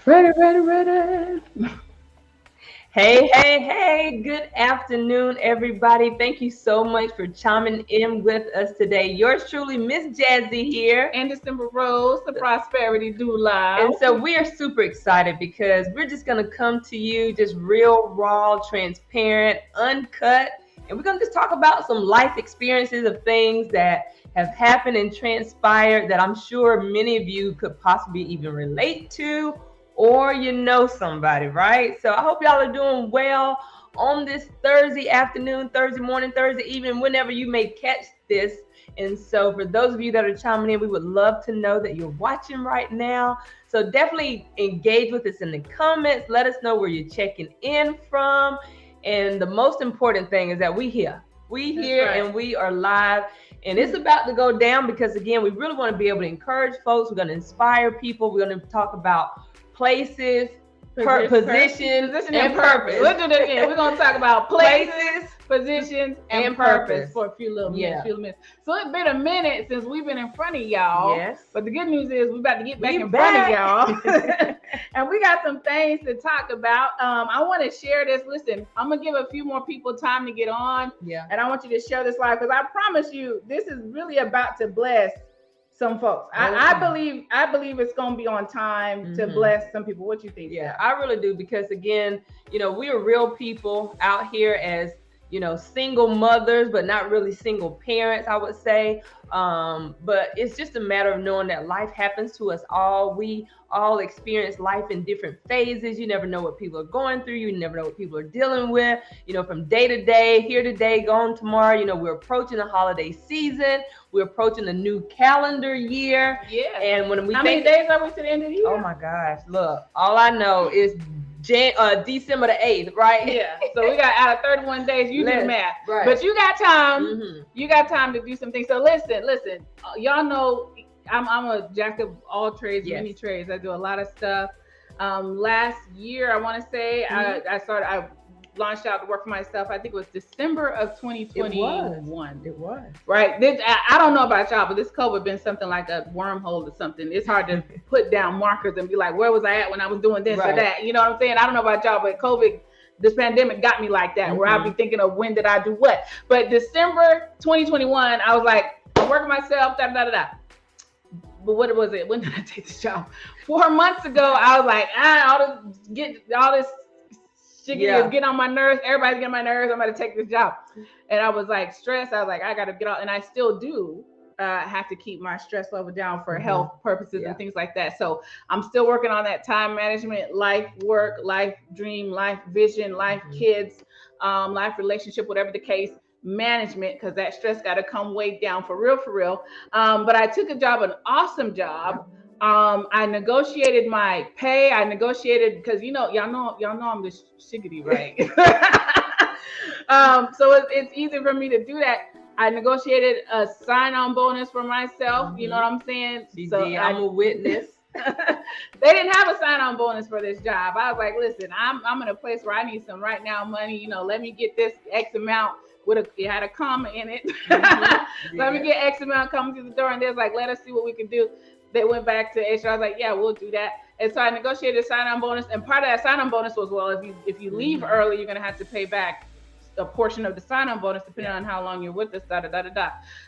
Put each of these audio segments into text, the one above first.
Ready. Hey. Good afternoon, everybody. Thank you so much for chiming in with us today. Yours truly, Miss Jazzy here. And Desimber Rose, the Prosperity Doula. And so we are super excited because we're just going to come to you just real, raw, transparent, uncut. And we're going to just talk about some life experiences of things that have happened and transpired that I'm sure many of you could possibly even relate to, or you know somebody, right? So I hope y'all are doing well on this Thursday afternoon, Thursday morning, Thursday evening, whenever you may catch this. And so for those of you that are chiming in, we would love to know that you're watching right now. So definitely engage with us in the comments. Let us know where you're checking in from. And the most important thing is that we here. We here right. And we are live. And it's about to go down because, again, we really want to be able to encourage folks. We're going to inspire people. We're going to talk about places, position, and purpose. We'll do that again. We're going to talk about places, positions, and purpose for a few little minutes. So it's been a minute since we've been in front of y'all. Yes. But the good news is we're about to get back in front of y'all. And we got some things to talk about. I want to share this. Listen, I'm going to give a few more people time to get on. Yeah. And I want you to share this live because I promise you, this is really about to bless some folks. I believe it's going to be on time to bless some people. What you think? Yeah, I really do because, again, we are real people out here as, single mothers, but not really single parents, I would say. But it's just a matter of knowing that life happens to us all. We all experience life in different phases. You never know what people are going through. You never know what people are dealing with, from day to day, here today, gone tomorrow. We're approaching the holiday season. We're approaching the new calendar year. Yeah. And when we How many days are we to the end of the year? Oh my gosh. Look, all I know is December the 8th, right? Yeah. So we got out of 31 days, you do the math. Right. But you got time. You got time to do some things. So listen. Y'all know I'm a jack of all trades, many trades. I do a lot of stuff. Last year, I want to say I launched out to work for myself. I think it was December of 2021. It was. Right. I don't know about y'all, but this COVID been something like a wormhole or something. It's hard to put down markers and be like, where was I at when I was doing this or that? You know what I'm saying? I don't know about y'all, but COVID, this pandemic got me like that, where I'll be thinking of when did I do what. But December 2021, I was like, I'm working myself, But what was it? When did I take this job? 4 months ago, I was like, all this shit is getting on my nerves. Everybody's getting on my nerves. I'm going to take this job. And I was like stressed. I was like, I got to get out. And I still do have to keep my stress level down for health purposes and things like that. So I'm still working on that time management, life work, life dream, life vision, life kids, life relationship, whatever the case, management, because that stress got to come way down for real. But I took a job, an awesome job. I negotiated my pay. I negotiated because y'all know I'm the shiggity, right? So it's easy for me to do that. I negotiated a sign-on bonus for myself. You know what I'm saying? I'm a witness. They didn't have a sign-on bonus for this job. I was like, listen, I'm in a place where I need some right now money. Let me get this X amount. It had a comma in it. Let me get X amount coming through the door, and they was like, let us see what we can do. They went back to HR. I was like, yeah, we'll do that. And so I negotiated a sign-on bonus. And part of that sign-on bonus was, well, if you leave early, you're going to have to pay back a portion of the sign-on bonus, depending on how long you're with us,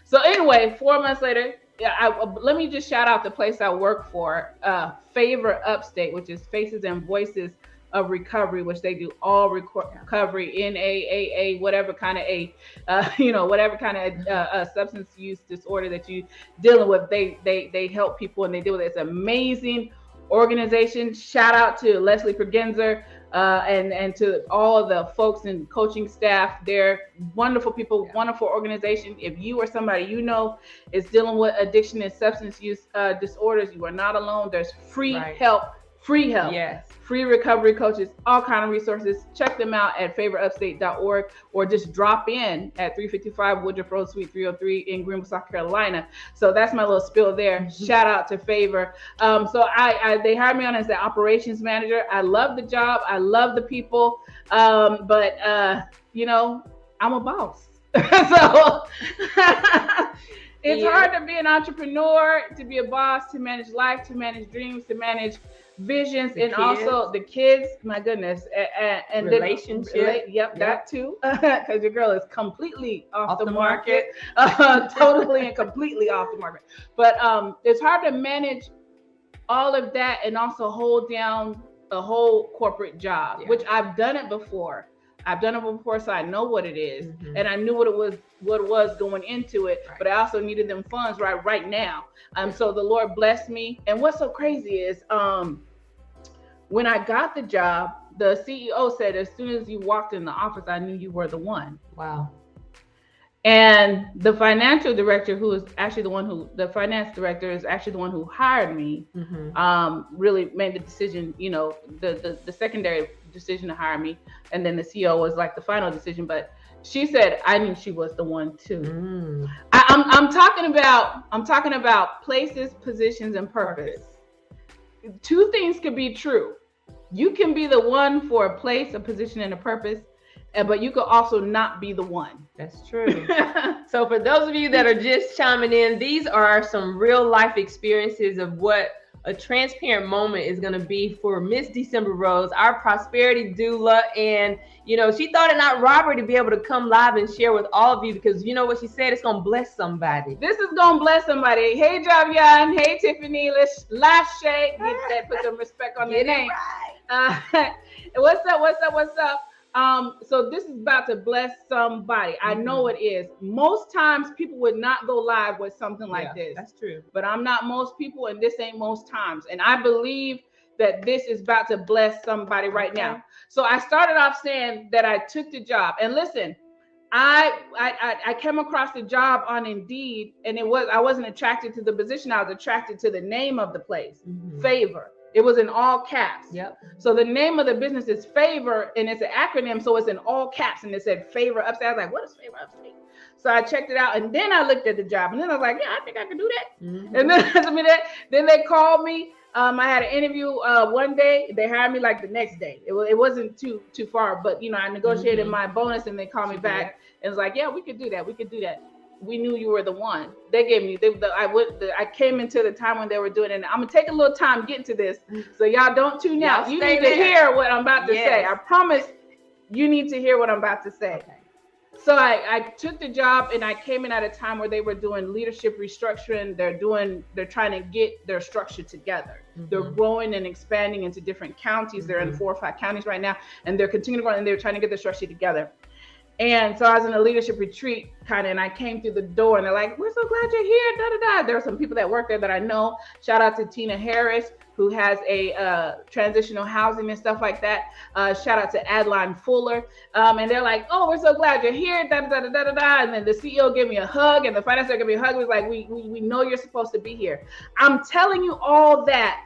So anyway, 4 months later, let me just shout out the place I work for, Favor Upstate, which is Faces and Voices of Recovery, which they do all recovery, NAAA, whatever kind of whatever kind of substance use disorder that you dealing with. They help people and they deal with it. It's an amazing organization. Shout out to Leslie Pergenzer and to all of the folks and coaching staff. They're wonderful people, wonderful organization. If you or somebody is dealing with addiction and substance use disorders, you are not alone. There's free help. Yes. Free recovery coaches, all kind of resources. Check them out at favorupstate.org or just drop in at 355 Woodruff Road, Suite 303 in Greenville, South Carolina. So that's my little spill there. Shout out to Favor. So they hired me on as the operations manager. I love the job. I love the people. But I'm a boss. So it's hard to be an entrepreneur, to be a boss, to manage life, to manage dreams, to manage visions, The and kids. also the kids. My goodness, and Relationship. Yep, Yep. that too. Because your girl is completely off the the market, totally and completely off the market. But it's hard to manage all of that and also hold down a whole corporate job, which I've done it before. So I know what it is, and I knew what it was going into it. Right. But I also needed them funds right now. So the Lord blessed me. And what's so crazy is, when I got the job, the CEO said, as soon as you walked in the office, I knew you were the one. Wow. And the financial director, the finance director is actually the one who hired me, really made the decision, the secondary decision to hire me. And then the CEO was like the final decision. But she said, I knew she was the one too. I'm talking about places, positions, and purpose. Two things could be true. You can be the one for a place, a position, and a purpose, but you could also not be the one. That's true. So for those of you that are just chiming in, these are some real life experiences of what a transparent moment is going to be for Miss Desimber Rose, our prosperity doula. And, she thought it not robbery to be able to come live and share with all of you, because you know what she said, it's going to bless somebody. This is going to bless somebody. Hey, Javian. Hey, Tiffany. Let's last shake. Get that, put some respect on their name. Right. What's up? So this is about to bless somebody. I know it is. Most times people would not go live with something like this. That's true. But I'm not most people, and this ain't most times. And I believe that this is about to bless somebody right now. So I started off saying that I took the job. And listen, I came across the job on Indeed, and I wasn't attracted to the position. I was attracted to the name of the place, Favor. It was in all caps. Yep. So the name of the business is Favor, and it's an acronym, so it's in all caps, and it said Favor Upstate. I was like, what is Favor Upstate? So I checked it out, and then I looked at the job, and then I was like, yeah, I think I can do that. And then they called me. I had an interview one day. They hired me like the next day. It wasn't too far, but I negotiated my bonus, and they called me back and was like, yeah, we could do that. We knew you were the one. They gave me. I came into the time when they were doing it. And I'm gonna take a little time getting to this, so y'all don't tune out. You need to hear what I'm about to say. I promise you need to hear what I'm about to say. Okay. So I took the job, and I came in at a time where they were doing leadership restructuring. They're trying to get their structure together. They're growing and expanding into different counties. They're in 4 or 5 counties right now, and they're continuing to grow, and they're trying to get their structure together. And so I was in a leadership retreat and I came through the door, and they're like, we're so glad you're here, da-da-da. There are some people that work there that I know. Shout out to Tina Harris, who has a transitional housing and stuff like that. Shout out to Adeline Fuller. And they're like, oh, we're so glad you're here, da-da-da-da-da-da. And then the CEO gave me a hug, and the finance director gave me a hug. It was like, we know you're supposed to be here. I'm telling you all that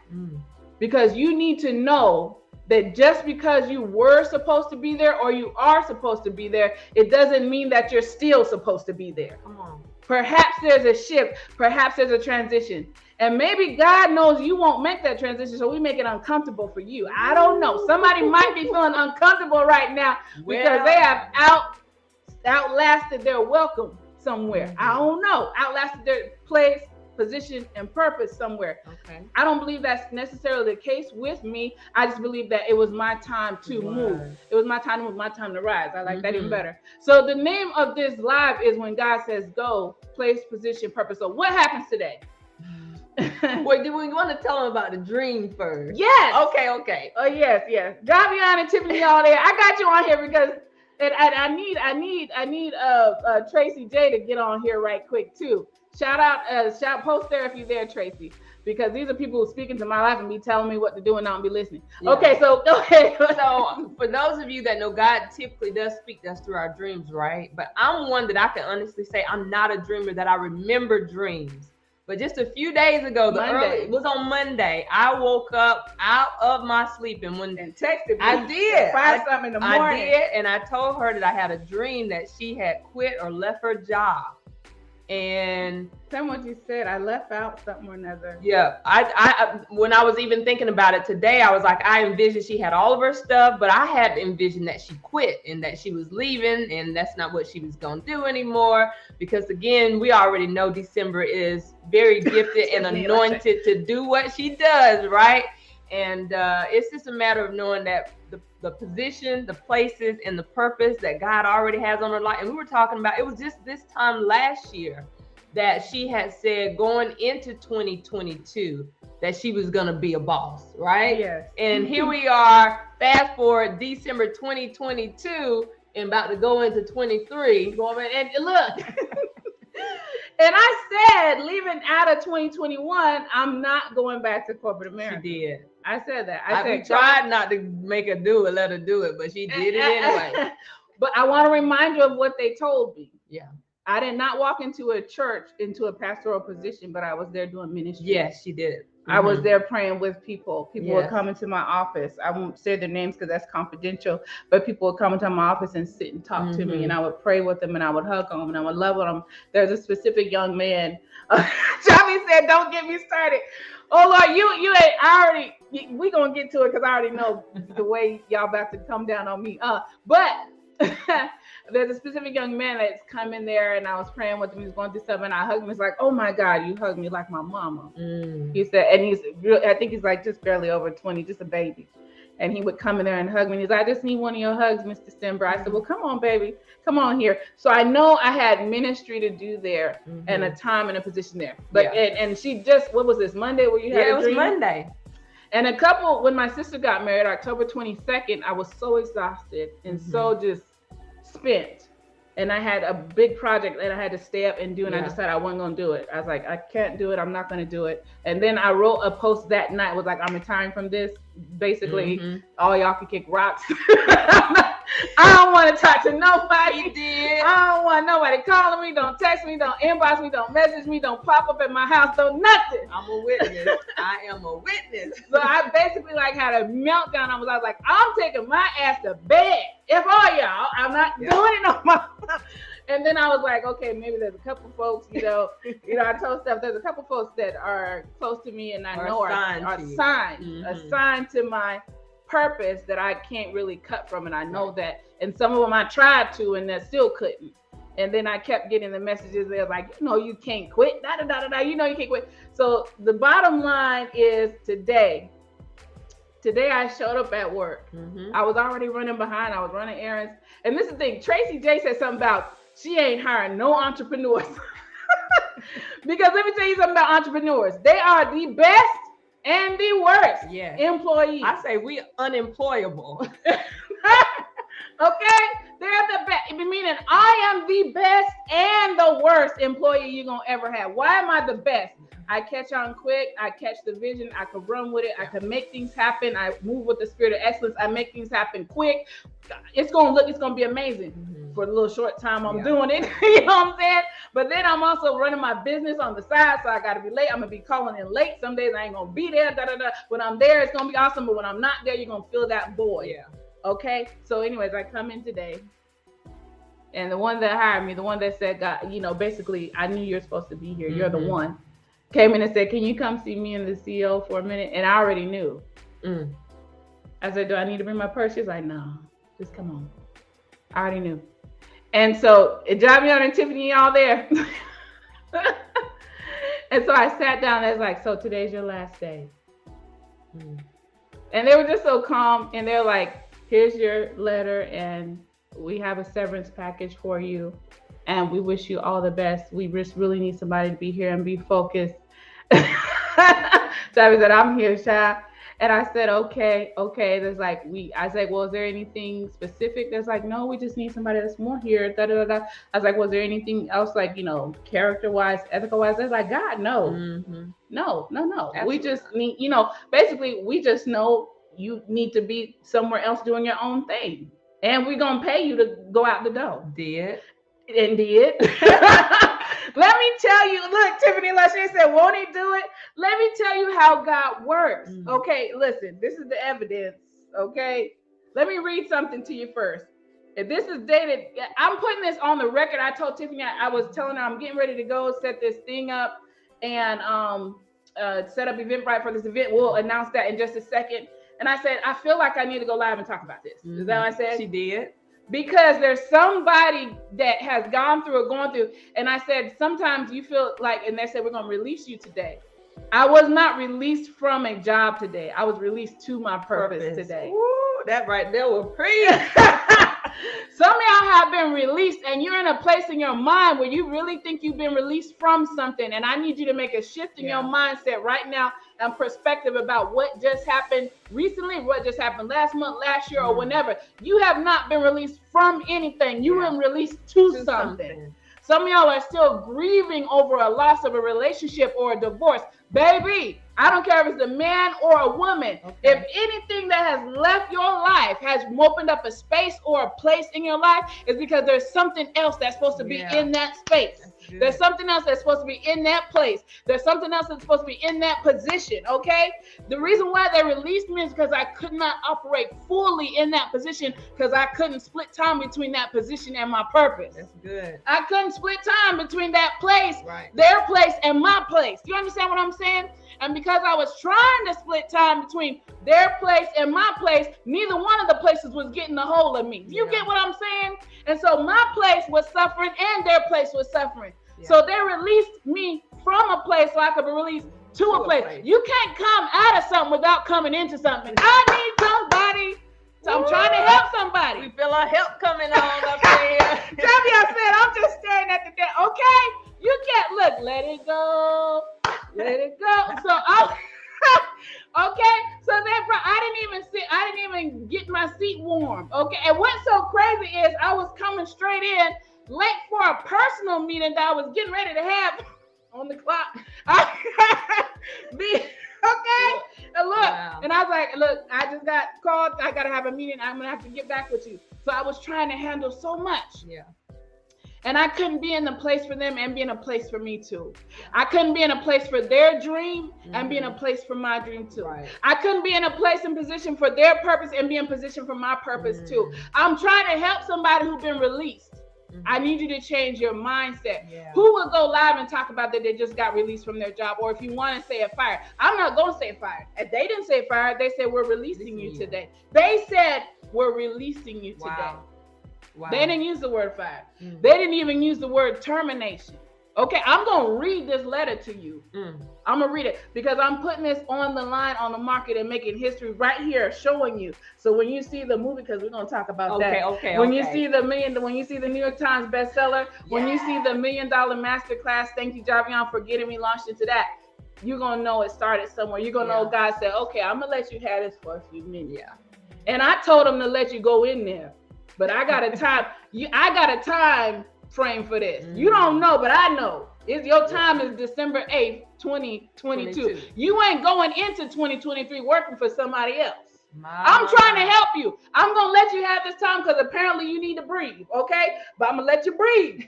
because you need to know that just because you were supposed to be there or you are supposed to be there, it doesn't mean that you're still supposed to be there. Come on. Perhaps there's a shift. Perhaps there's a transition. And maybe God knows you won't make that transition, so we make it uncomfortable for you. I don't know. Somebody might be feeling uncomfortable right now because they have outlasted their welcome somewhere. I don't know. Outlasted their place, position, and purpose somewhere. Okay. I don't believe that's necessarily the case with me. I just believe that it was my time to move. It was my time to move, my time to rise. I like that even better. So the name of this live is When God Says Go, Place, Position, Purpose. So what happens today? Wait, do we want to tell them about the dream first? Yes. Okay. Oh yes. Javion and Tiffany all there. I got you on here because I need Tracy J to get on here right quick too. Post there if you're there, Tracy, because these are people who speak into my life and be telling me what to do and not be listening. Yeah. Okay, so go ahead. So for those of you that know, God typically does speak to us through our dreams, right? But I'm one that I can honestly say I'm not a dreamer, that I remember dreams. But just a few days ago, it was on Monday, I woke up out of my sleep and texted me. I did. 5 something in the morning. I did, and I told her that I had a dream that she had quit or left her job. And tell me what you said. I left out something or another. Yeah, I when I was even thinking about it today, I was like, I envisioned she had all of her stuff, but I had envisioned that she quit and that she was leaving, and that's not what she was gonna do anymore. Because again, we already know Desimber is very gifted and anointed to do what she does, right? And it's just a matter of knowing that the position, the places, and the purpose that God already has on her life. And we were talking about, it was just this time last year that she had said going into 2022 that she was going to be a boss, right? Yes. And here we are, fast forward December 2022 and about to go into 23. And look, and I said, leaving out of 2021, I'm not going back to corporate America. She did. I said that. I said, tried not to make her do it, let her do it, but she did it anyway. But I want to remind you of what they told me. Yeah. I did not walk into a church, into a pastoral position, but I was there doing ministry. Yes, she did. Mm-hmm. I was there praying with people. People would come into my office. I won't say their names because that's confidential, but people would come into my office and sit and talk to me, and I would pray with them, and I would hug them, and I would love them. There's a specific young man. Johnny said, "Don't get me started." Oh Lord, you ain't. We gonna get to it because I already know the way y'all about to come down on me. But there's a specific young man that's come in there, and I was praying with him. He was going through something, and I hugged him. He's like, "Oh my God, you hugged me like my mama." He said, and I think he's like just barely over 20, just a baby. And he would come in there and hug me. And he's like, "I just need one of your hugs, Miss Desimber." I said, "Well, come on, baby. Come on here." So I know I had ministry to do there and a time and a position there. But and she just, what was this, Monday where you had a dream? It was Monday. And when my sister got married, October 22nd, I was so exhausted and so just spent. And I had a big project that I had to stay up and do, and I decided I wasn't going to do it. I was like, I can't do it. I'm not going to do it. And then I wrote a post that night, was like, I'm retiring from this. Basically, all y'all can kick rocks. I don't want to talk to nobody. You did. I don't want nobody calling me. Don't text me. Don't inbox me. Don't message me. Don't pop up at my house. Don't nothing. I'm a witness. I am a witness. So I basically like had a meltdown. I was like, I'm taking my ass to bed. If all y'all, I'm not doing it on my phone. And then I was like, okay, maybe there's a couple folks, I told Steph, there's a couple folks that are close to me and I know are assigned to my purpose that I can't really cut from. And I know that, and some of them I tried to, and that still couldn't. And then I kept getting the messages. They're like, you can't quit. You can't quit. So the bottom line is today I showed up at work. I was already running behind. I was running errands. And this is the thing. Tracy J said something about she ain't hiring no entrepreneurs. Because let me tell you something about entrepreneurs. They are the best and the worst employees. I say we unemployable. Okay? They're the best. Meaning I am the best and the worst employee you're going to ever have. Why am I the best? I catch on quick. I catch the vision. I can run with it. I can make things happen. I move with the spirit of excellence. I make things happen quick. It's going to be amazing for the little short time I'm doing it. You know what I'm saying? But then I'm also running my business on the side. So I got to be late. I'm going to be calling in late. Some days I ain't going to be there. When I'm there, it's going to be awesome. But when I'm not there, you're going to feel that void. Yeah. Okay. So anyways, I come in today. And the one that hired me, the one that said, God, basically, I knew you're supposed to be here. You're the one. Came in and said, "Can you come see me and the CEO for a minute?" And I already knew. I said, "Do I need to bring my purse?" She's like, "No, just come on." I already knew. And so it dropped me on and Tiffany, y'all there. And so I sat down and I was like, "So today's your last day." And they were just so calm. And they're like, "Here's your letter. And we have a severance package for you. And we wish you all the best. We just really need somebody to be here and be focused." So I said, "I'm here, Sha." And I said, okay. I said, "Well, is there anything specific?" There's like, "No, we just need somebody that's more here." I was like, "Was there anything else, like, character-wise, ethical-wise?" They're like, "God, no. No. Absolutely. We just need, basically, we just know you need to be somewhere else doing your own thing. And we're going to pay you to go out the door." Did. Let me tell you, look, Tiffany Lusher said, "Won't he do it?" Let me tell you how God works. Okay, listen, this is the evidence. Okay, let me read something to you first. If this is dated, I'm putting this on the record. I told Tiffany, I was telling her I'm getting ready to go set this thing up and set up Eventbrite for this event. We'll announce that in just a second. And I said, I feel like I need to go live and talk about this. Is that what I said? She did. Because there's somebody that has gone through or going through. And I said, sometimes you feel like, and they said, "We're going to release you today." I was not released from a job today. I was released to my purpose today. Ooh, that right there will preach. Some of y'all have been released, and you're in a place in your mind where you really think you've been released from something. And I need you to make a shift in your mindset right now and perspective about what just happened recently, what just happened last month, last year, or whenever. You have not been released from anything. You were released to something. Some of y'all are still grieving over a loss of a relationship or a divorce. Baby, I don't care if it's a man or a woman. Okay. If anything that has left your life has opened up a space or a place in your life, it's because there's something else that's supposed to be in that space. There's something else that's supposed to be in that place. There's something else that's supposed to be in that position, okay? The reason why they released me is because I could not operate fully in that position because I couldn't split time between that position and my purpose. That's good. I couldn't split time between that place, their place, and my place. Do you understand what I'm saying? And because I was trying to split time between their place and my place, neither one of the places was getting a hold of me. Do you get what I'm saying? And so my place was suffering and their place was suffering. So they released me from a place so I could be released to a place. You can't come out of something without coming into something. I need somebody. So I'm trying to help somebody. We feel our help coming on up there. Tell me I said, I'm just staring at the deck. Okay, you can't look. Let it go. Let it go. So okay. So therefore, I didn't even get my seat warm. Okay. And what's so crazy is I was coming straight in late for a personal meeting that I was getting ready to have on the clock. Okay. And look, and I was like, look, I just got called. I got to have a meeting. I'm going to have to get back with you. So I was trying to handle so much. Yeah. And I couldn't be in the place for them and be in a place for me too. I couldn't be in a place for their dream and be in a place for my dream too. I couldn't be in a place and position for their purpose and be in position for my purpose too. I'm trying to help somebody who's been released. I need you to change your mindset. Who will go live and talk about that they just got released from their job? Or if you want to say it fired, I'm not going to say fired. If they didn't say fired, they said we're releasing you today. They said we're releasing you today. Wow. They didn't use the word fired. They didn't even use the word termination. Okay, I'm going to read this letter to you. I'm going to read it because I'm putting this on the line on the market and making history right here, showing you. So when you see the movie, because we're going to talk about that. When you see when you see the New York Times bestseller, when you see the $1 Million Masterclass, thank you, Javion, for getting me launched into that. You're going to know it started somewhere. You're going to know God said, okay, I'm going to let you have this for a few minutes. And I told him to let you go in there. But I got a time frame for this. You don't know, but I know. Your time is December 8th, 2022. You ain't going into 2023 working for somebody else. I'm trying to help you. I'm going to let you have this time because apparently you need to breathe, okay? But I'm going to let you breathe.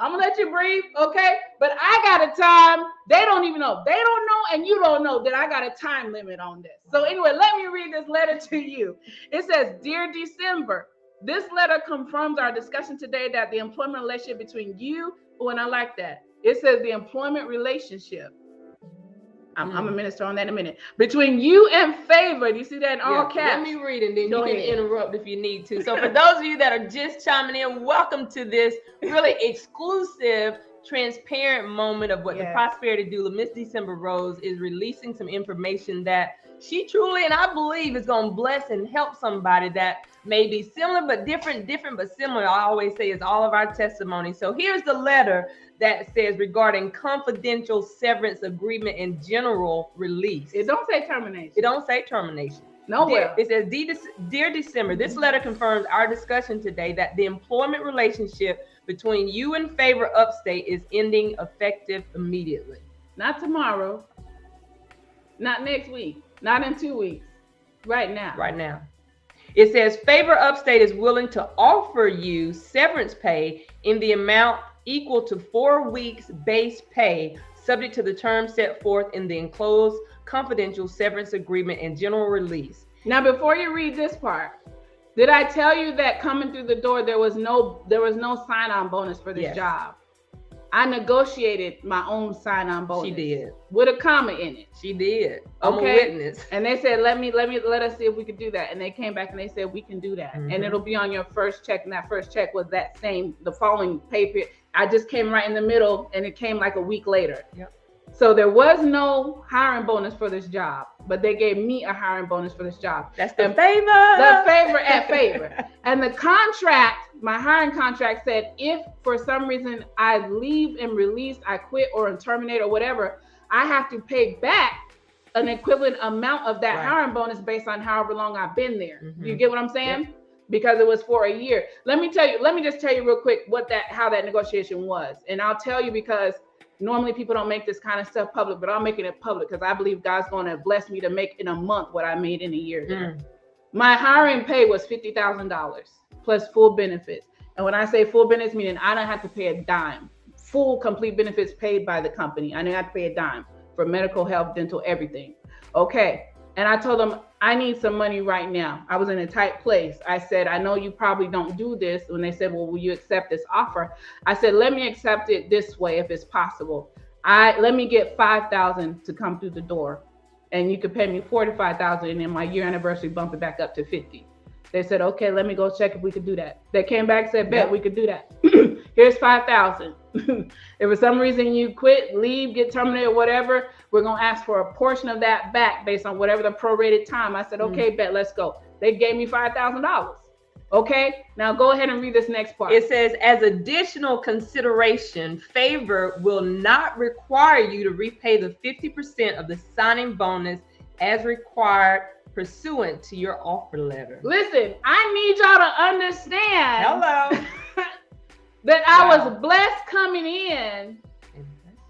I'm going to let you breathe, okay? But I got a time. They don't even know. They don't know and you don't know that I got a time limit on this. So anyway, let me read this letter to you. It says, Dear Desimber, this letter confirms our discussion today that the employment relationship between you, and I like that. It says the employment relationship. I'm a minister on that in a minute. Between you and Favor, do you see that in all caps? Let me read and then you can interrupt if you need to. So for those of you that are just chiming in, welcome to this really exclusive, transparent moment of what the Prosperity Doula, Miss Desimber Rose, is releasing some information that she truly, and I believe, is going to bless and help somebody that may be similar but different but similar. I always say it's all of our testimony. So here's the letter that says regarding confidential severance agreement and general release. It don't say termination. It don't say termination. Nowhere. It says, Dear Desimber, this letter confirms our discussion today that the employment relationship between you and Favor Upstate is ending effective immediately. Not tomorrow. Not next week. Not in 2 weeks. Right now. Right now. It says Favor Upstate is willing to offer you severance pay in the amount equal to 4 weeks base pay, subject to the terms set forth in the enclosed confidential severance agreement and general release. Now, before you read this part, did I tell you that coming through the door there was no sign-on bonus for this job? I negotiated my own sign-on bonus. She did. With a comma in it. She did. I'm a witness. And they said, let us see if we could do that. And they came back and they said, we can do that. And it'll be on your first check. And that first check was the following pay period. I just came right in the middle and it came like a week later. So there was no hiring bonus for this job, but they gave me a hiring bonus for this job. That's the favor. The favor at favor. And the contract, my hiring contract said, if for some reason I leave and release, I quit or terminate or whatever, I have to pay back an equivalent amount of that hiring bonus based on however long I've been there. You get what I'm saying? Yep. Because it was for a year. Let me just tell you real quick how that negotiation was. And I'll tell you because normally people don't make this kind of stuff public, but I'm making it public because I believe God's going to bless me to make in a month what I made in a year. My hiring pay was $50,000 plus full benefits. And when I say full benefits, meaning I don't have to pay a dime. Full, complete benefits paid by the company. I didn't have to pay a dime for medical, health, dental, everything. Okay. And I told them, I need some money right now. I was in a tight place. I said, I know you probably don't do this. When they said, well, will you accept this offer? I said, let me accept it this way if it's possible. Let me get $5,000 to come through the door. And you could pay me $45,000 and then my year anniversary bump it back up to $50,000. They said, okay, let me go check if we could do that. They came back and said, bet we could do that. Here's $5,000. If for some reason you quit, leave, get terminated, whatever, we're going to ask for a portion of that back based on whatever the prorated time. I said, okay, bet, let's go. They gave me $5,000. Okay, now go ahead and read this next part. It says, as additional consideration, favor will not require you to repay the 50% of the signing bonus as required pursuant to your offer letter. Listen, I need y'all to understand. Hello. That I was blessed coming in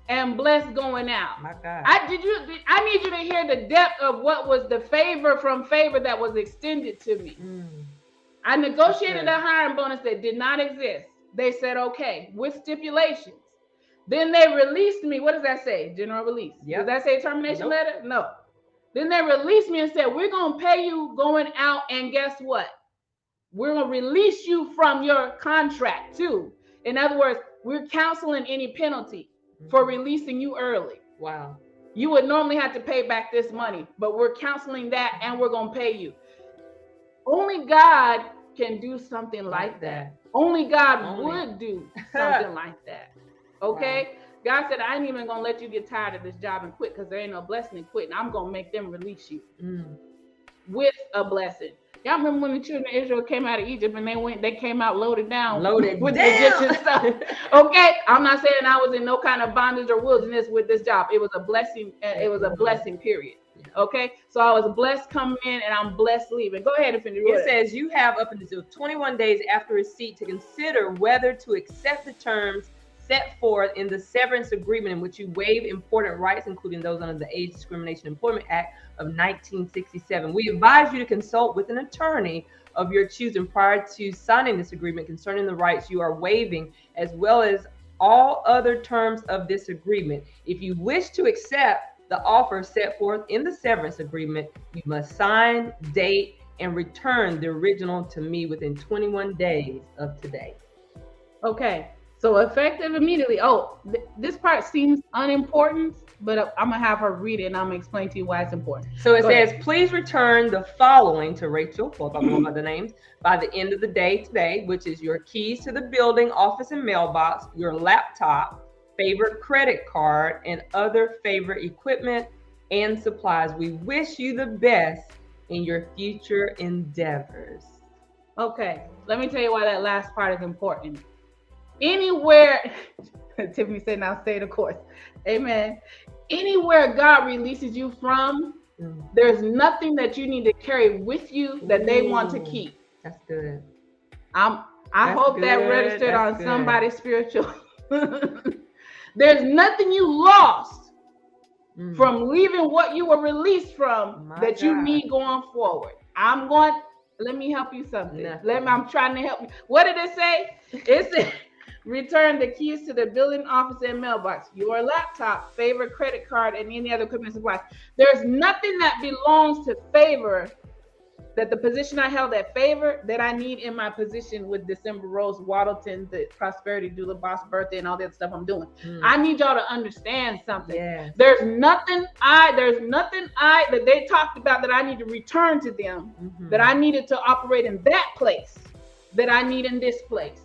and blessed going out. My God. I need you to hear the depth of what was the favor from favor that was extended to me. I negotiated a hiring bonus that did not exist. They said, okay, with stipulations. Then they released me. What does that say? General release. Does that say termination letter? No. Then they released me and said, we're going to pay you going out. And guess what? We're going to release you from your contract too. In other words, we're canceling any penalty for releasing you early. Wow. You would normally have to pay back this money, but we're canceling that and we're going to pay you. Only God can do something like that. Only God would do something like that. Okay? Wow. God said, I ain't even going to let you get tired of this job and quit because there ain't no blessing in quitting. I'm going to make them release you with a blessing. Y'all remember when the children of Israel came out of Egypt and they came out loaded down with the Egyptian stuff. Okay? I'm not saying I was in no kind of bondage or wilderness with this job. It was a blessing. It was a blessing, period. Okay? So I was blessed coming in and I'm blessed leaving. Go ahead and finish. It says you have up until 21 days after receipt to consider whether to accept the terms set forth in the severance agreement in which you waive important rights, including those under the Age Discrimination Employment Act of 1967. We advise you to consult with an attorney of your choosing prior to signing this agreement concerning the rights you are waiving, as well as all other terms of this agreement. If you wish to accept the offer set forth in the severance agreement, you must sign, date, and return the original to me within 21 days of today. Okay. So effective immediately. This part seems unimportant, but I'm going to have her read it and I'm going to explain to you why it's important. So it says, please return the following to Rachel, well, I'm going by the names, by the end of the day today, which is your keys to the building, office, and mailbox, your laptop, favorite credit card, and other favorite equipment and supplies. We wish you the best in your future endeavors. Okay. Let me tell you why that last part is important. Anywhere, Tiffany said, now stay the course. Amen. Anywhere God releases you from, there's nothing that you need to carry with you that they want to keep. That's good. I hope that registered on somebody's spiritual. There's nothing you lost from leaving what you were released from you need going forward. Let me help you something. I'm trying to help you. What did it say? It said, return the keys to the building, office, and mailbox, your laptop, favorite credit card, and any other equipment supplies. There's nothing that belongs to favor, that the position I held at favor, that I need in my position with Desimber Rose Waddleton, the prosperity doula, boss birthday, and all that stuff I'm doing. I need y'all to understand something. Yes. There's nothing that they talked about that I need to return to them, that I needed to operate in that place, that I need in this place.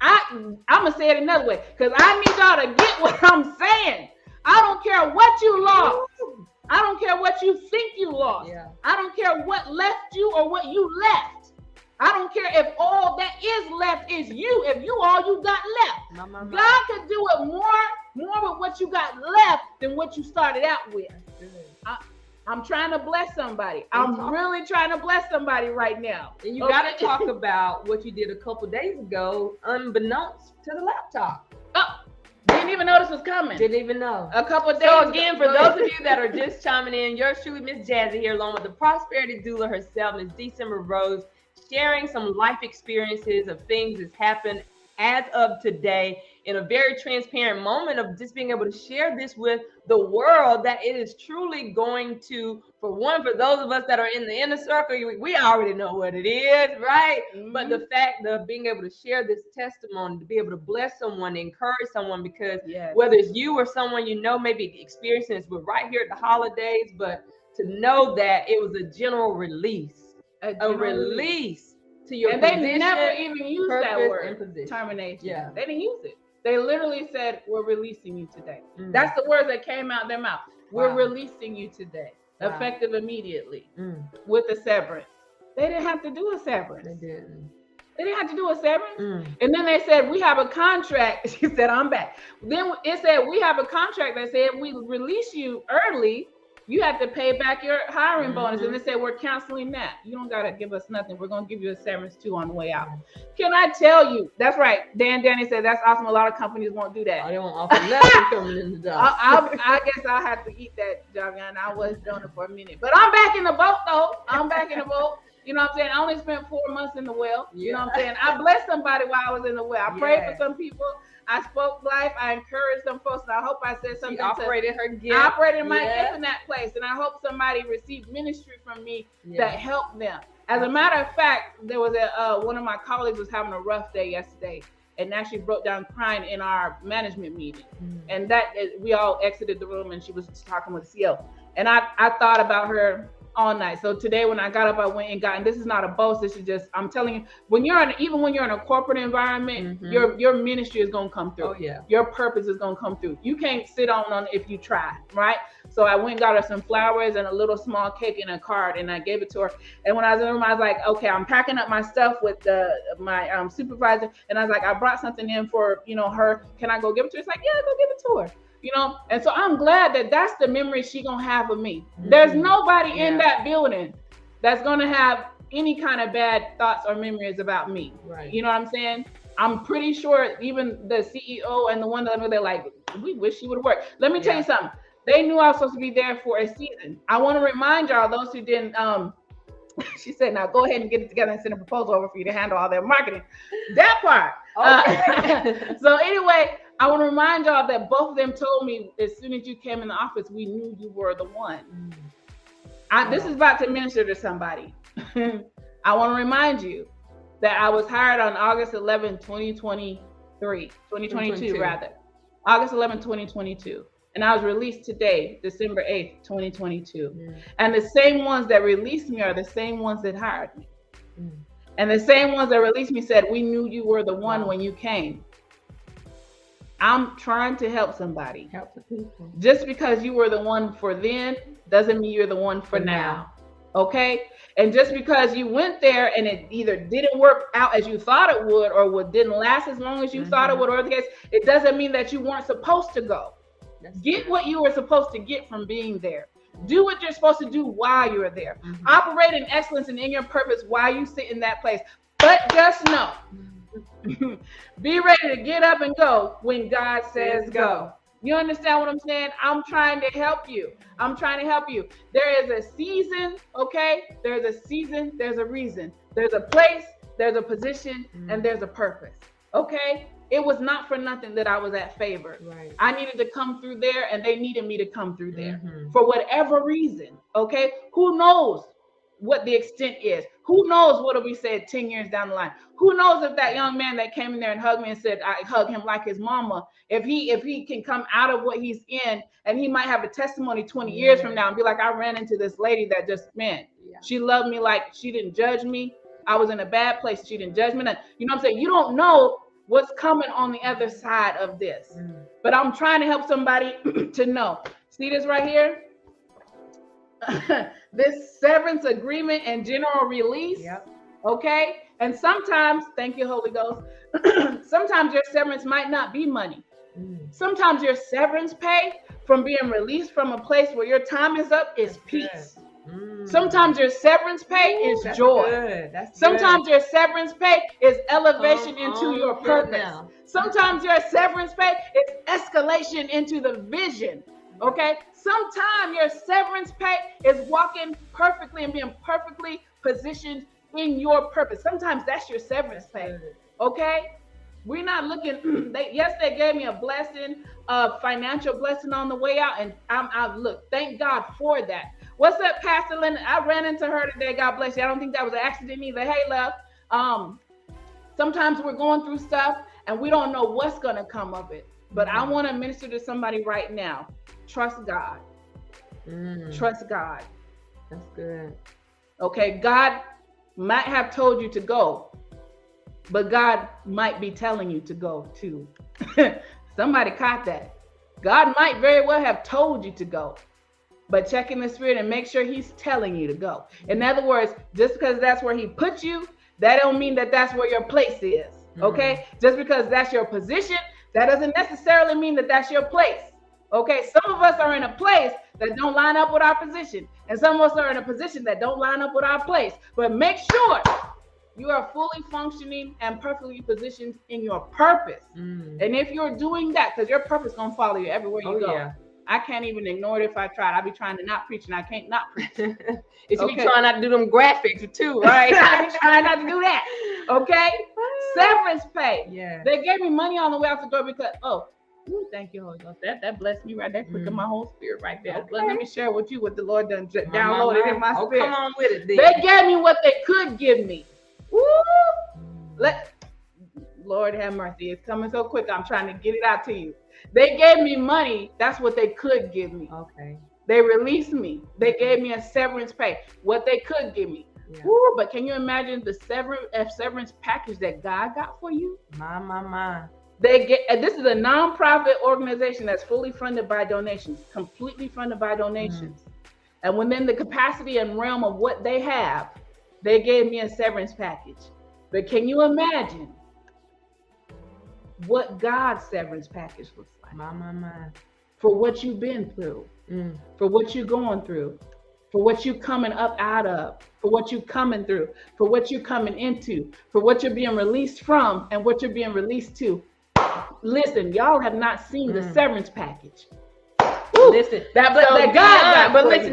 I'm gonna say it another way, because I need y'all to get what I'm saying. I don't care what you lost. I don't care what you think you lost. Yeah. I don't care what left you or what you left. I don't care if all that is left is you, if you all you got left. God could do it more with what you got left than what you started out with. I'm trying to bless somebody. I'm really trying to bless somebody right now. And you got to talk about what you did a couple days ago, unbeknownst to the laptop. Oh, didn't even know this was coming. Didn't even know. A couple of days. So again, for those of you that are just chiming in, yours truly, Miss Jazzy here, along with the prosperity doula herself, Miss Desimber Rose, sharing some life experiences of things that's happened as of today in a very transparent moment of just being able to share this with the world, that it is truly going to, for those of us that are in the inner circle, we already know what it is, right? Mm-hmm. But the fact of being able to share this testimony, to be able to bless someone, encourage someone, because whether it's you or someone you know maybe experiencing this, we're right here at the holidays, but to know that it was a general release, a release to your position, they never even used that word, termination. Yeah. They didn't use it. They literally said, we're releasing you today. Mm. That's the words that came out their mouth. We're releasing you today, effective immediately with a severance. They didn't have to do a severance. They didn't. They didn't have to do a severance. Mm. And then they said, we have a contract. She said, I'm back. Then it said, we have a contract that said, we release you early. You have to pay back your hiring bonus. And they said, we're canceling that. You don't got to give us nothing. We're going to give you a severance too on the way out. Can I tell you? That's right. Danny said, that's awesome. A lot of companies won't do that. I don't offer nothing coming in the job. I guess I'll have to eat that job. And I was doing it for a minute. But I'm back in the boat, though. I'm back in the boat. You know what I'm saying? I only spent 4 months in the well. You know what I'm saying? I blessed somebody while I was in the well. I prayed for some people. I spoke life. I encouraged some folks. And I hope I said something. She operated her gift. I operated my gift in that place. And I hope somebody received ministry from me that helped them. As a matter of fact, there was one of my colleagues was having a rough day yesterday and actually broke down crying in our management meeting. And we all exited the room and she was talking with the CEO. And I thought about her all night. So today when I got up, I went and and this is not a boast, this is just, I'm telling you, when you're in a corporate environment, your ministry is going to come through. Oh, yeah. Your purpose is going to come through. You can't sit on it if you try, right? So I went and got her some flowers and a little small cake and a card, and I gave it to her. And when I was in the room, I was like, okay, I'm packing up my stuff with my supervisor. And I was like, I brought something in for, her. Can I go give it to her? It's like, yeah, go give it to her. And so I'm glad that that's the memory she gonna have of me. There's nobody in that building that's gonna have any kind of bad thoughts or memories about me. Right. You know what I'm saying? I'm pretty sure even the CEO and the one that they're like, we wish she would have worked. Let me tell you something. They knew I was supposed to be there for a season. I want to remind y'all, those who didn't, she said, now go ahead and get it together and send a proposal over for you to handle all their marketing. That part. Okay. So anyway, I want to remind y'all that both of them told me as soon as you came in the office, we knew you were the one. This is about to minister to somebody. I want to remind you that I was hired on August 11, 2022 rather. August 11, 2022. And I was released today, December 8th, 2022. And the same ones that released me are the same ones that hired me. And the same ones that released me said, we knew you were the one when you came. I'm trying to help somebody. Help the people. Just because you were the one for then doesn't mean you're the one for now. Okay? And just because you went there and it either didn't work out as you thought it would or didn't last as long as you thought it would, or the case, it doesn't mean that you weren't supposed to go. Get what you were supposed to get from being there. Do what you're supposed to do while you're there. Operate in excellence and in your purpose while you sit in that place. But just know, be ready to get up and go when God says go. You understand what I'm saying? I'm trying to help you. I'm trying to help you. There is a season, okay? There's a season, there's a reason. There's a place, there's a position, and there's a purpose, okay? It was not for nothing that I was at Favor. Right. I needed to come through there, and they needed me to come through there for whatever reason, okay? Who knows what the extent is? Who knows what will be said 10 years down the line? Who knows if that young man that came in there and hugged me and said, I hug him like his mama, if he can come out of what he's in, and he might have a testimony 20 years from now and be like, I ran into this lady that just, she loved me like she didn't judge me. I was in a bad place. She didn't judge me. You know what I'm saying? You don't know what's coming on the other side of this. But I'm trying to help somebody to know. See this right here? This severance agreement and general release. Yep. Okay? And sometimes, thank you, Holy Ghost, sometimes your severance might not be money. Sometimes your severance pay from being released from a place where your time is up is peace. Sometimes your severance pay is joy. Sometimes your severance pay is elevation into your purpose. Sometimes your severance pay is escalation into the vision. Okay? Sometimes your severance pay is walking perfectly and being perfectly positioned in your purpose. Sometimes that's your severance pay. Okay? We're not looking. They gave me a blessing, a financial blessing on the way out, and I look. Thank God for that. What's up, Pastor Linda? I ran into her today. God bless you. I don't think that was an accident either. Hey, love. Sometimes we're going through stuff and we don't know what's gonna come of it. But I want to minister to somebody right now. Trust God. Trust God. That's good. Okay, God might have told you to go, but God might be telling you to go too. Somebody caught that. God might very well have told you to go, but check in the spirit and make sure he's telling you to go. In other words, just because that's where he put you, that don't mean that that's where your place is. Okay? Just because that's your position, that doesn't necessarily mean that that's your place. Okay? Some of us are in a place that don't line up with our position, and some of us are in a position that don't line up with our place. But make sure you are fully functioning and perfectly positioned in your purpose. And if you're doing that, because your purpose is going to follow you everywhere you go. Yeah. I can't even ignore it if I tried. I be trying to not preach, and I can't not preach. It's okay. You trying not to do them graphics too, right? I be trying not to do that. Okay? Severance pay. Yeah. They gave me money on the way out the door because, thank you, Holy Ghost. That blessed me right there. Quickened my whole spirit right there. Okay. Let me share with you what the Lord done downloaded in my spirit. Come on with it, then. They gave me what they could give me. Woo! Lord have mercy. It's coming so quick. I'm trying to get it out to you. They gave me money. That's what they could give me. Okay. They released me. They gave me a severance pay. What they could give me. Yeah. Woo, but can you imagine the severance package that God got for you? My. This is a nonprofit organization that's fully funded by donations, completely funded by donations. And within the capacity and realm of what they have, they gave me a severance package. But can you imagine what God's severance package looks like? My. For what you've been through, for what you're going through, for what you're coming up out of, for what you're coming through, for what you're coming into, for what you're being released from, and what you're being released to. Listen, y'all have not seen the severance package. Ooh, listen,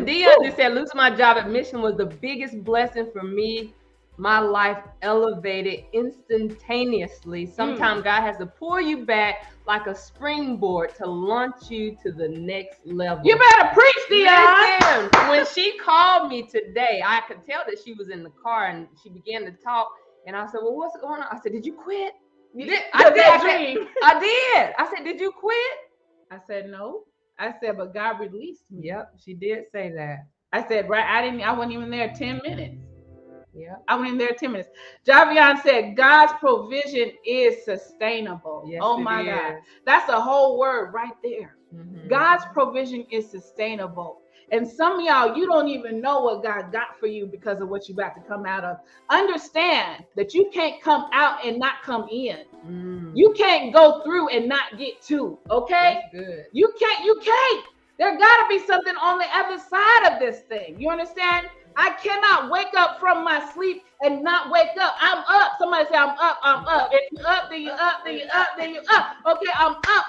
Dion just said losing my job at Mission was the biggest blessing for me. My life elevated instantaneously. Sometimes God has to pull you back like a springboard to launch you to the next level. You better preach, Dion. When she called me today, I could tell that she was in the car and she began to talk. And I said, well, what's going on? I said, did you quit? I did. I said, did you quit? I said, no. I said, but God released me. Yep, she did say that. I said, right, I wasn't even there 10 minutes. Yeah, I went in there 10 minutes. Javion said, God's provision is sustainable. Yes, oh my God. That's a whole word right there. God's provision is sustainable. And some of y'all, you don't even know what God got for you because of what you're about to come out of. Understand that you can't come out and not come in. You can't go through and not get to. Okay? That's good. You can't. There gotta be something on the other side of this thing. You understand? I cannot wake up from my sleep and not wake up. I'm up. Somebody say, I'm up. If you up, then you up, then you up, then you up. Okay, I'm up.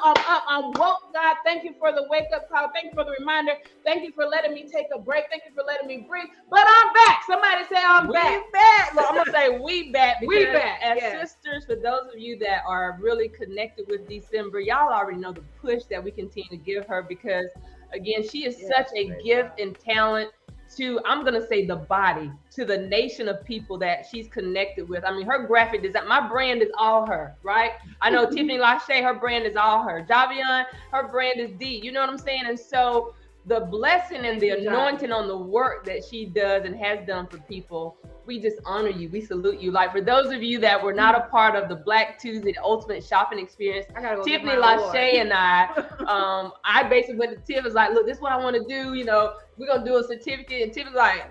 I'm woke, God. Thank you for the wake up call. Thank you for the reminder. Thank you for letting me take a break. Thank you for letting me breathe. But I'm back. Somebody say I'm back. We back. Look, I'm going to say we back. We back. As sisters, for those of you that are really connected with Desimber, y'all already know the push that we continue to give her because, again, she is such a gift and talent to, I'm going to say, the body, to the nation of people that she's connected with. I mean, her graphic design, my brand is all her, right? I know Tiffany Lachey, her brand is all her. Javion, her brand is D. You know what I'm saying? And so the blessing and the anointing on the work that she does and has done for people we just honor you. We salute you. Like, for those of you that were not a part of the Black Tuesday, the ultimate shopping experience, Tiffany Lachey and I basically went to Tiff, was like, look, this is what I want to do. You know, we're going to do a certificate. And Tiff was like,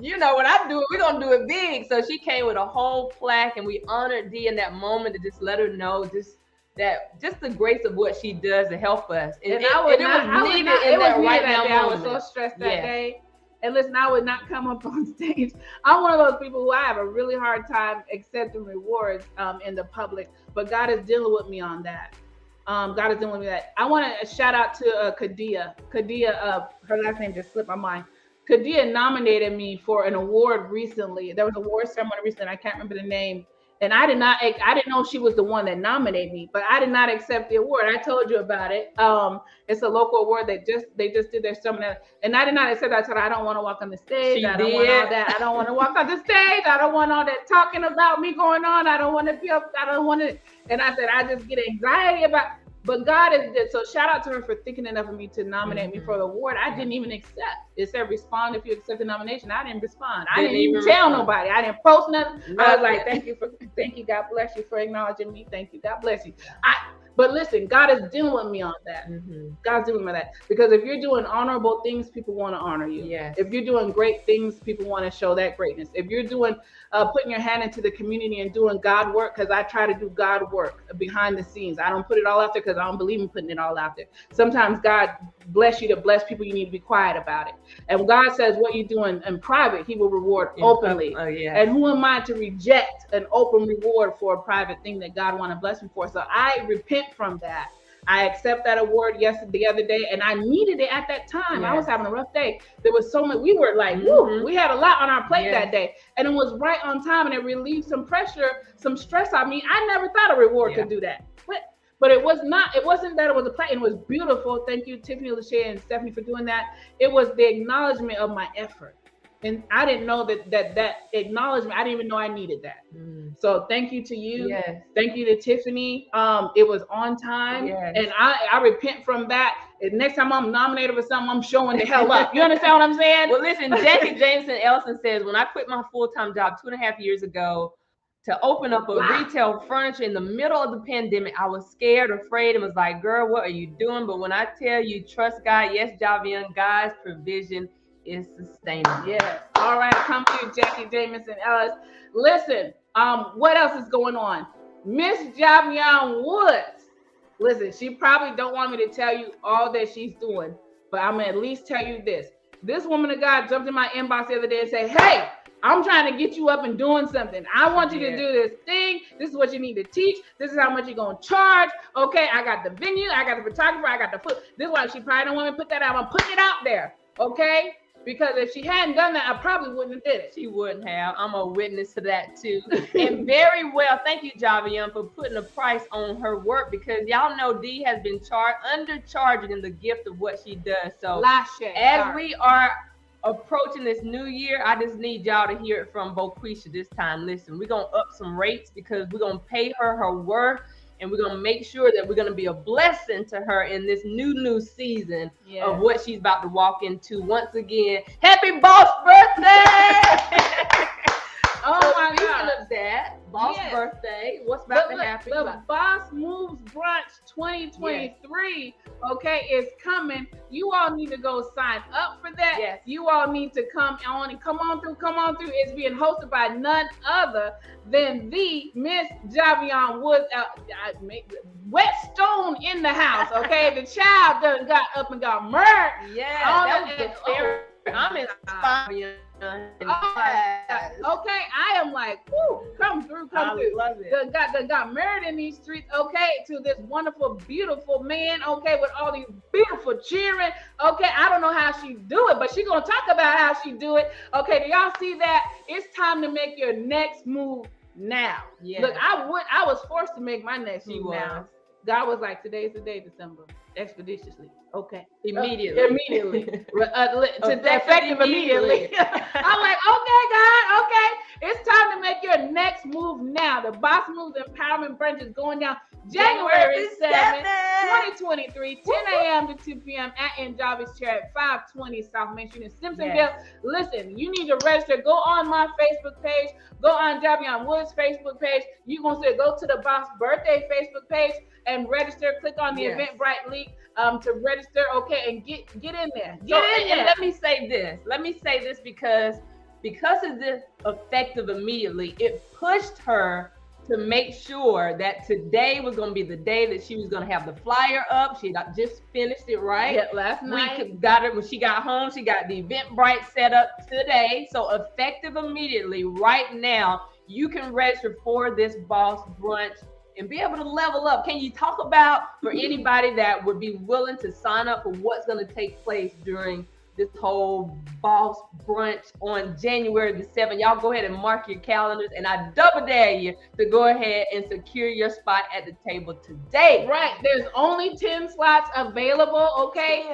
you know, when I do it, we're going to do it big. So she came with a whole plaque, and we honored Dee in that moment to just let her know just the grace of what she does to help us. And it was needed in that right now moment. I was so stressed that day. And listen, I would not come up on stage. I'm one of those people who I have a really hard time accepting rewards in the public, but God is dealing with me on that. God is dealing with me that. I want to shout out to Kadia. Kadia, her last name just slipped my mind. Kadia nominated me for an award recently. There was an award ceremony recently. I can't remember the name. And I didn't know she was the one that nominated me, but I did not accept the award. I told you about it. It's a local award that they just did their seminar, and I did not accept that. I told her I don't want to walk on the stage. I don't want all that. I don't want to walk on the stage. I don't want all that talking about me going on. I don't want to feel. I don't want to. And I said I just get anxiety about. But God is good. So shout out to her for thinking enough of me to nominate me for the award. I didn't even accept. It said respond if you accept the nomination. I didn't respond. I didn't even tell nobody. I didn't post nothing. I was like, thank you. God bless you for acknowledging me. Thank you. God bless you. But listen, God is dealing with me on that. God's dealing with that. Because if you're doing honorable things, people want to honor you. Yes. If you're doing great things, people want to show that greatness. If you're doing putting your hand into the community and doing God work, because I try to do God work behind the scenes. I don't put it all out there because I don't believe in putting it all out there. Sometimes God bless you to bless people. You need to be quiet about it. And God says what you're doing in private, he will reward openly. And who am I to reject an open reward for a private thing that God want to bless me for? So I repent from that. I accept that award the other day, and I needed it at that time. I was having a rough day. There was so much. We were like, woo, we had a lot on our plate that day, and it was right on time, and it relieved some pressure, some stress on me. I never thought a reward could do that. But it was not. It wasn't that it was a plate. It was beautiful. Thank you, Tiffany Lachey and Stephanie, for doing that. It was the acknowledgement of my effort. And I didn't know that acknowledgement, I didn't even know I needed that. So thank you to you. Yes. Thank you to Tiffany. It was on time. Yes. And I repent from that. And next time I'm nominated for something, I'm showing the hell up. You understand what I'm saying? Well, listen, Jackie Jameson Ellison says, when I quit my full-time job 2.5 years ago to open up a retail furniture in the middle of the pandemic, I was scared, afraid, and was like, girl, what are you doing? But when I tell you, trust God, yes, Javion, God's provision is sustainable. Yes. All right. Come to you, Jackie Jameson Ellis. Listen, what else is going on? Miss Javion Woods. Listen, she probably don't want me to tell you all that she's doing, but I'm gonna at least tell you this. This woman of God jumped in my inbox the other day and said, hey, I'm trying to get you up and doing something. I want you to do this thing. This is what you need to teach. This is how much you're going to charge. Okay, I got the venue. I got the photographer. I got the foot. This is why she probably don't want me to put that out. I'm putting it out there. Okay? Because if she hadn't done that, I probably wouldn't have did it. She wouldn't have. I'm a witness to that too. And very well, thank you, Javion, for putting a price on her work, because y'all know Dee has been undercharging in the gift of what she does. So as we are approaching this new year, I just need y'all to hear it from Boquisha this time. Listen, we're going to up some rates because we're going to pay her worth. And we're going to make sure that we're going to be a blessing to her in this new season of what she's about to walk into. Once again, happy boss birthday! Oh, my God. Speaking of that, boss birthday, what's about to happen? The Boss Moves Brunch 2023, okay, is coming. You all need to go sign up for that. Yes. You all need to come on through. It's being hosted by none other than the Miss Javion Woods. Wet Stone in the house, okay? The child done got up and got murdered. Yeah, that was scary. I'm inspired. Okay, I am like, whoo, come through. Love it. Got married in these streets, okay, to this wonderful, beautiful man, okay, with all these beautiful children, okay. I don't know how she do it, but she gonna talk about how she do it. Okay, do y'all see that? It's time to make your next move now. Yeah. Look, I was forced to make my next move now. God was like, today's the day, December, expeditiously. Okay. Immediately. Effective immediately. I'm like, okay, God, okay. It's time to make your next move move now. The Boss Moves Empowerment Brunch is going down January 7th, 2023, 10 a.m. to 2 p.m. at Njavi's Chair at 520 South Main Street in Simpsonville. Yes. Listen, you need to register. Go on my Facebook page. Go on Javion Woods' Facebook page. You're going to go to the Boss Birthday Facebook page and register. Click on the Eventbrite link to register, okay, and get in there. And let me say this. Because of this effective immediately, it pushed her to make sure that today was going to be the day that she was going to have the flyer up. She just finished it, right? Yeah, last night. We got it when she got home. She got the Eventbrite set up today. So effective immediately, right now, you can register for this Boss Brunch and be able to level up. Can you talk about, for anybody that would be willing to sign up for what's going to take place during this whole Boss Brunch on January the 7th? Y'all go ahead and mark your calendars, and I double dare you to go ahead and secure your spot at the table today. Right, there's only 10 slots available, okay?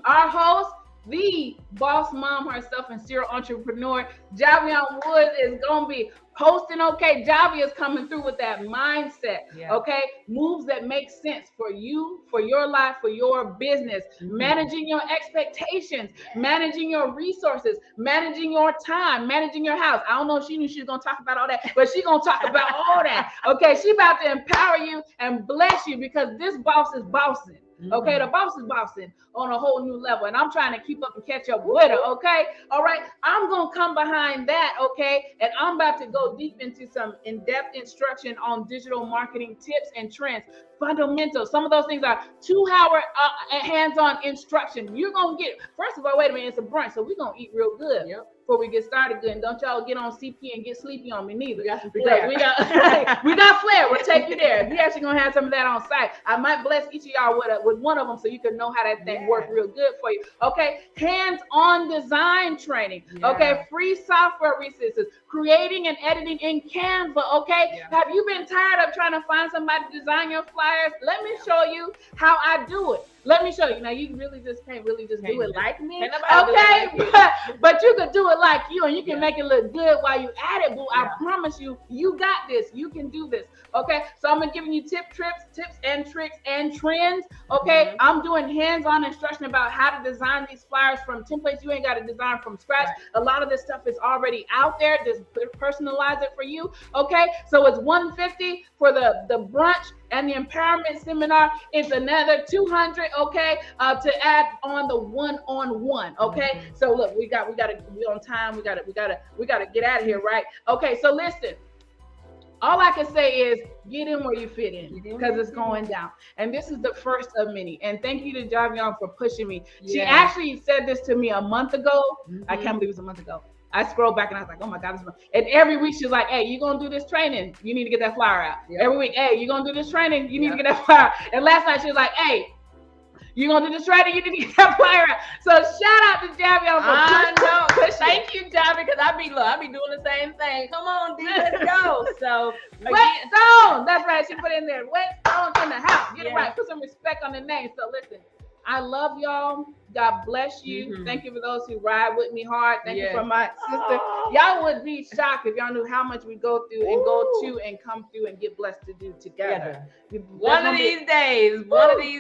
Our host, the boss mom herself and serial entrepreneur, Javion Woods, is gonna be hosting, okay? Javi is coming through with that mindset, okay? Moves that make sense for you, for your life, for your business, managing your expectations, managing your resources, managing your time, managing your house. I don't know if she knew she was gonna talk about all that, but she's gonna talk about all that, okay? She about to empower you and bless you because this boss is bossing. Okay, the boss is bossing on a whole new level, and I'm trying to keep up and catch up with her. Okay, all right, I'm gonna come behind that. Okay, and I'm about to go deep into some in-depth instruction on digital marketing tips and trends, fundamentals. Some of those things are 2-hour hands-on instruction. You're gonna get, first of all, wait a minute, it's a brunch, so we're gonna eat real good before we get started good. And don't y'all get on CP and get sleepy on me neither. Because we got flair. We'll take you there. We actually gonna have some of that on site. I might bless each of y'all with one of them so you can know how that thing works real good for you. Okay, hands-on design training. Okay, free software resources, creating and editing in Canva. Okay, have you been tired of trying to find somebody to design your flyers? Let me show you how I do it. Let me show you. Now, you really just can't do it like me. Okay, but you could do it like you, and you can make it look good while you at it, boo. I promise you, you got this. You can do this. Okay, so I'm giving you tips and tricks and trends. Okay, I'm doing hands-on instruction about how to design these flyers from templates. You ain't got to design from scratch. A lot of this stuff is already out there. Just personalize it for you. Okay, so it's $150 for the brunch and the empowerment seminar. It's another $200, okay, to add on the one-on-one. Okay, so look, we gotta be on time. We gotta get out of here, right? Okay, so listen. All I can say is get in where you fit in because it's going down. And this is the first of many. And thank you to Javion for pushing me. She actually said this to me a month ago. I can't believe it was a month ago. I scrolled back and I was like, oh my God. And every week she's like, hey, you're going to do this training. You need to get that flyer out. Every week, hey, you're going to do this training. You need to get that flyer out. And last night she was like, hey, you're going to do this training. You need to get that flyer out. So shout out to Javion for pushing. Thank you, Javi, because I be doing the same thing. Come on, D, let's go. So Whetstone. That's right. She put in there. Whetstone in the house. Get it right. Put some respect on the name. So listen, I love y'all. God bless you. Thank you for those who ride with me hard. Thank you for my sister. Y'all would be shocked if y'all knew how much we go through and go to and come through and get blessed to do together. One of these days, we already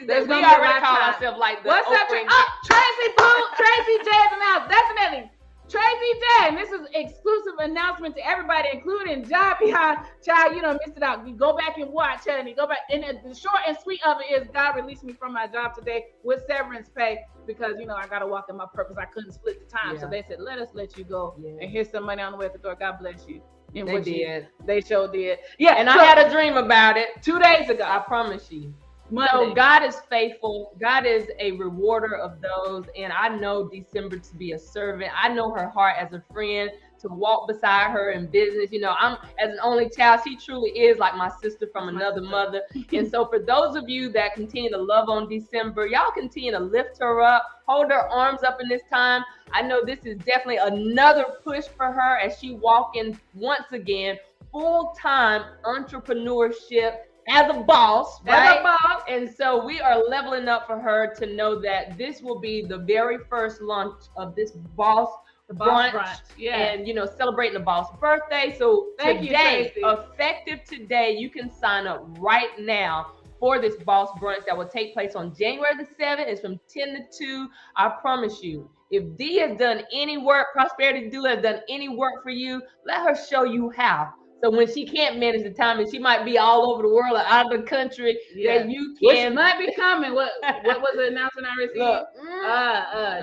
call ourselves like the What's up, Tracy Blue? Tracy J is in the house. Definitely. Tracy J, and this is exclusive announcement to everybody, including Javion. Child, you don't miss it out. You go back and watch, honey. Go back. And the short and sweet of it is God released me from my job today with severance pay because, I got to walk in my purpose. I couldn't split the time. So they said, let us let you go. And here's some money on the way at the door. God bless you. And they did. They sure did. Yeah. And I had a dream about it 2 days ago. I promise you. Monday. So God is faithful. God is a rewarder of those. And I know Desimber to be a servant. I know her heart as a friend, to walk beside her in business. I'm as an only child. She truly is like my sister from another mother. And so for those of you that continue to love on Desimber, y'all continue to lift her up, hold her arms up in this time. I know this is definitely another push for her as she walk in once again, full-time entrepreneurship as a boss, right? As a boss. And so we are leveling up for her to know that this will be the very first launch of this Boss brunch. Yeah. And celebrating the boss birthday. So today, effective today, you can sign up right now for this boss brunch that will take place on January the 7th. It's from 10 to 2. I promise you, if Dee has done any work, Prosperity Doula has done any work for you, let her show you how. So when she can't manage the time and she might be all over the world or out of the country, that you can. Which might be coming. What was the announcement I received?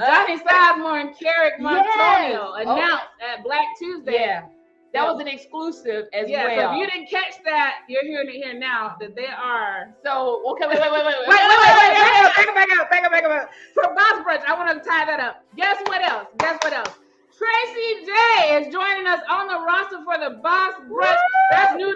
Johnny Sizemore and Carrick Montonio announced at Black Tuesday. Yeah. That was an exclusive as well. So if you didn't catch that, you're hearing it here now that they are. So okay, wait. Back up. For Boss Brunch, I want to tie that up. Guess what else? Tracy J is joining us on the roster for the Boss Brunch. That's new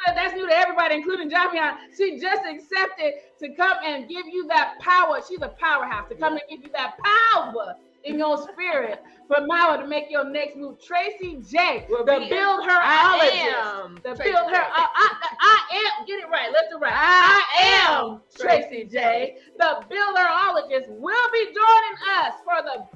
to everybody, including Javion. She just accepted to come and give you that power. She's a powerhouse to come and give you that power in your spirit for Mara to make your next move. Tracy J, the build her ologist. I am. Get it right. Let's do it right. I am Tracy J, the builderologist, will be joining us for the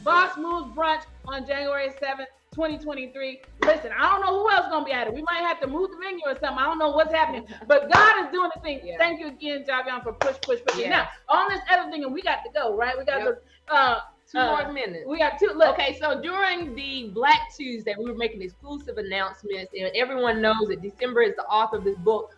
Boss Moves Brunch on January 7th, 2023. Listen, I don't know who else is going to be at it. We might have to move the venue or something. I don't know what's happening, but God is doing the thing. Yeah. Thank you again, Javion, for pushing. Yeah. Now, on this other thing, and we got to go, right? We got the 2 more minutes. We got 2. Look. Okay, so during the Black Tuesday, we were making exclusive announcements, and everyone knows that Desimber is the author of this book,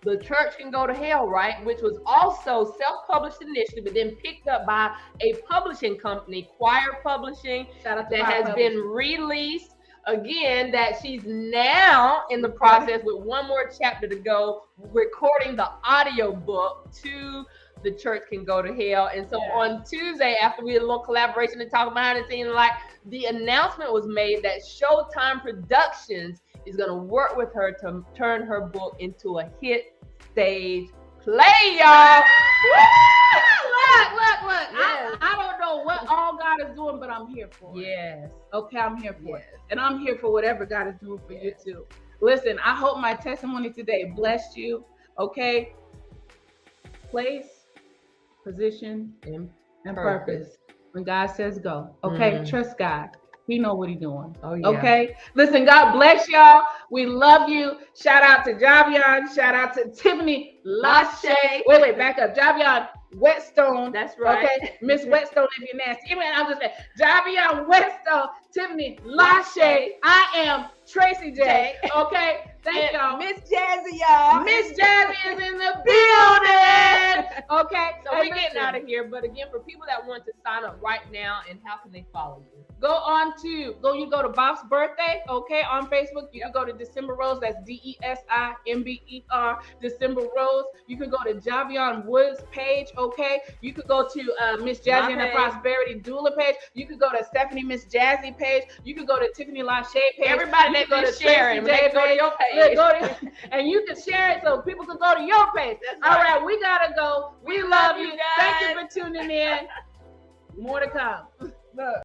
The Church Can Go to Hell, right? Which was also self-published initially, but then picked up by a publishing company, Choir Publishing, that has been released. Again, that she's now in the process with one more chapter to go, recording the audio book to The Church Can Go to Hell. And so on Tuesday, after we had a little collaboration and talk behind the scenes, the announcement was made that Showtime Productions is going to work with her to turn her book into a hit stage play, y'all. Look. Yes. I don't know what all God is doing, but I'm here for it. Yes. Okay, I'm here for it. And I'm here for whatever God is doing for you too. Listen, I hope my testimony today blessed you. Okay. Place, position, and purpose. When God says go. Okay. Trust God. He know what he's doing. Oh, yeah. Okay. Listen, God bless y'all. We love you. Shout out to Javion. Shout out to Tiffany Lachey. Wait, back up. Javion Whetstone. That's right. Okay. Miss Whetstone if you're nasty. I'm just saying. Javion Whetstone, Tiffany Lachey. I am Tracy J. Okay. Thank y'all. Miss Jazzy, y'all. Miss Jazzy is in the building. Okay. So we're getting out of here. But again, for people that want to sign up right now, and how can they follow you? You go to Boss Birthday, okay, on Facebook. You can go to Desimber Rose, that's Desimber, Desimber Rose. You can go to Javion Woods page, okay. You could go to Miss Jazzy and the Prosperity Doula page. You could go to Stephanie Miss Jazzy page. You could go to Tiffany Lachey page. Everybody that go to Sharon, go to your page. And you can share it so people can go to your page. All right, we gotta go. We love you. Guys. Thank you for tuning in. More to come. Look.